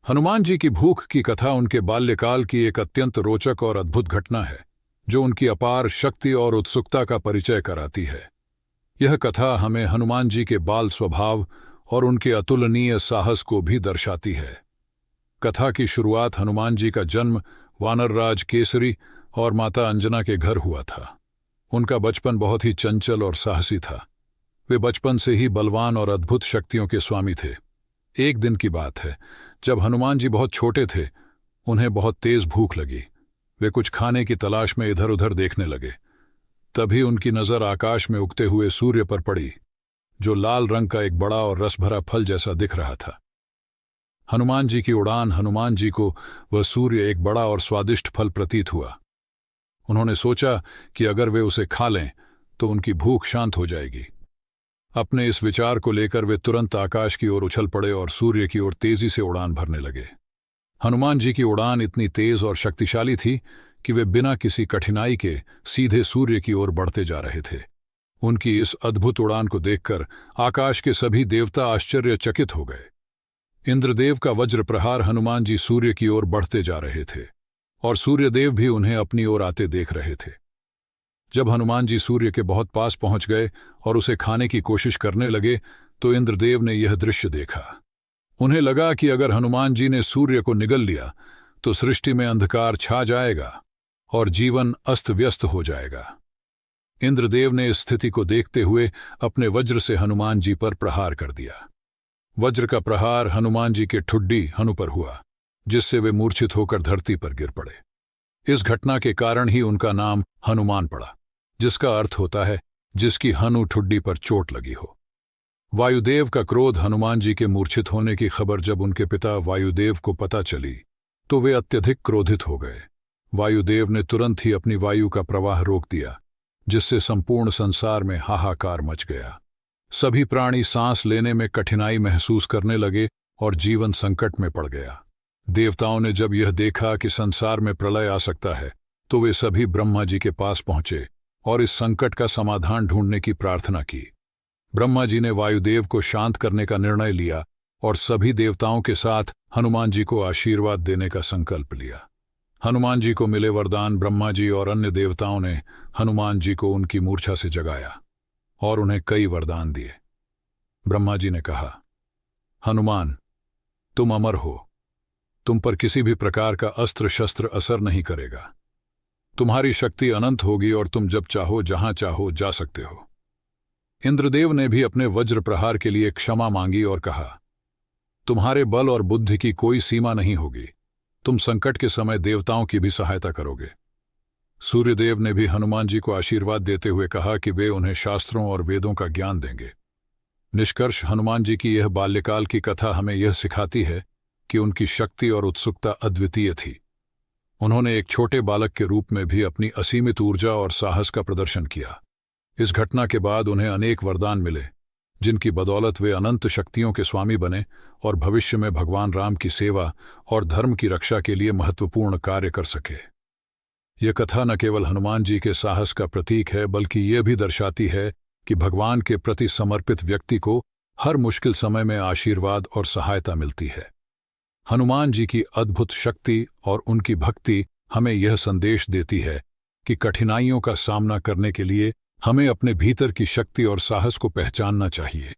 हनुमान जी की भूख की कथा उनके बाल्यकाल की एक अत्यंत रोचक और अद्भुत घटना है, जो उनकी अपार शक्ति और उत्सुकता का परिचय कराती है। यह कथा हमें हनुमान जी के बाल स्वभाव और उनके अतुलनीय साहस को भी दर्शाती है। कथा की शुरुआत हनुमान जी का जन्म वानरराज केसरी और माता अंजना के घर हुआ था। उनका बचपन बहुत ही चंचल और साहसी था। वे बचपन से ही बलवान और अद्भुत शक्तियों के स्वामी थे। एक दिन की बात है, जब हनुमान जी बहुत छोटे थे, उन्हें बहुत तेज भूख लगी। वे कुछ खाने की तलाश में इधर उधर देखने लगे। तभी उनकी नजर आकाश में उगते हुए सूर्य पर पड़ी, जो लाल रंग का एक बड़ा और रस भरा फल जैसा दिख रहा था। हनुमान जी की उड़ान हनुमान जी को वह सूर्य एक बड़ा और स्वादिष्ट फल प्रतीत हुआ। उन्होंने सोचा कि अगर वे उसे खा लें तो उनकी भूख शांत हो जाएगी। अपने इस विचार को लेकर वे तुरंत आकाश की ओर उछल पड़े और सूर्य की ओर तेजी से उड़ान भरने लगे। हनुमान जी की उड़ान इतनी तेज और शक्तिशाली थी कि वे बिना किसी कठिनाई के सीधे सूर्य की ओर बढ़ते जा रहे थे। उनकी इस अद्भुत उड़ान को देखकर आकाश के सभी देवता आश्चर्यचकित हो गए। इंद्रदेव का वज्र प्रहार हनुमान जी सूर्य की ओर बढ़ते जा रहे थे और सूर्यदेव भी उन्हें अपनी ओर आते देख रहे थे। जब हनुमान जी सूर्य के बहुत पास पहुंच गए और उसे खाने की कोशिश करने लगे, तो इंद्रदेव ने यह दृश्य देखा। उन्हें लगा कि अगर हनुमान जी ने सूर्य को निगल लिया तो सृष्टि में अंधकार छा जाएगा और जीवन अस्त व्यस्त हो जाएगा। इंद्रदेव ने इस स्थिति को देखते हुए अपने वज्र से हनुमान जी पर प्रहार कर दिया। वज्र का प्रहार हनुमान जी के ठुड्डी हनु पर हुआ, जिससे वे मूर्छित होकर धरती पर गिर पड़े। इस घटना के कारण ही उनका नाम हनुमान पड़ा, जिसका अर्थ होता है जिसकी हनु ठुड्डी पर चोट लगी हो। वायुदेव का क्रोध हनुमान जी के मूर्छित होने की खबर जब उनके पिता वायुदेव को पता चली तो वे अत्यधिक क्रोधित हो गए। वायुदेव ने तुरंत ही अपनी वायु का प्रवाह रोक दिया, जिससे संपूर्ण संसार में हाहाकार मच गया। सभी प्राणी सांस लेने में कठिनाई महसूस करने लगे और जीवन संकट में पड़ गया। देवताओं ने जब यह देखा कि संसार में प्रलय आ सकता है, तो वे सभी ब्रह्मा जी के पास पहुंचे और इस संकट का समाधान ढूंढने की प्रार्थना की। ब्रह्मा जी ने वायुदेव को शांत करने का निर्णय लिया और सभी देवताओं के साथ हनुमान जी को आशीर्वाद देने का संकल्प लिया। हनुमान जी को मिले वरदान ब्रह्मा जी और अन्य देवताओं ने हनुमान जी को उनकी मूर्छा से जगाया और उन्हें कई वरदान दिए। ब्रह्मा जी ने कहा, हनुमान, तुम अमर हो। तुम पर किसी भी प्रकार का अस्त्र शस्त्र असर नहीं करेगा। तुम्हारी शक्ति अनंत होगी और तुम जब चाहो जहां चाहो जा सकते हो। इंद्रदेव ने भी अपने वज्र प्रहार के लिए क्षमा मांगी और कहा, तुम्हारे बल और बुद्धि की कोई सीमा नहीं होगी। तुम संकट के समय देवताओं की भी सहायता करोगे। सूर्यदेव ने भी हनुमान जी को आशीर्वाद देते हुए कहा कि वे उन्हें शास्त्रों और वेदों का ज्ञान देंगे। निष्कर्ष, हनुमान जी की यह बाल्यकाल की कथा हमें यह सिखाती है कि उनकी शक्ति और उत्सुकता अद्वितीय थी। उन्होंने एक छोटे बालक के रूप में भी अपनी असीमित ऊर्जा और साहस का प्रदर्शन किया। इस घटना के बाद उन्हें अनेक वरदान मिले, जिनकी बदौलत वे अनंत शक्तियों के स्वामी बने और भविष्य में भगवान राम की सेवा और धर्म की रक्षा के लिए महत्वपूर्ण कार्य कर सके। यह कथा न केवल हनुमान जी के साहस का प्रतीक है, बल्कि यह भी दर्शाती है कि भगवान के प्रति समर्पित व्यक्ति को हर मुश्किल समय में आशीर्वाद और सहायता मिलती है। हनुमान जी की अद्भुत शक्ति और उनकी भक्ति हमें यह संदेश देती है कि कठिनाइयों का सामना करने के लिए हमें अपने भीतर की शक्ति और साहस को पहचानना चाहिए।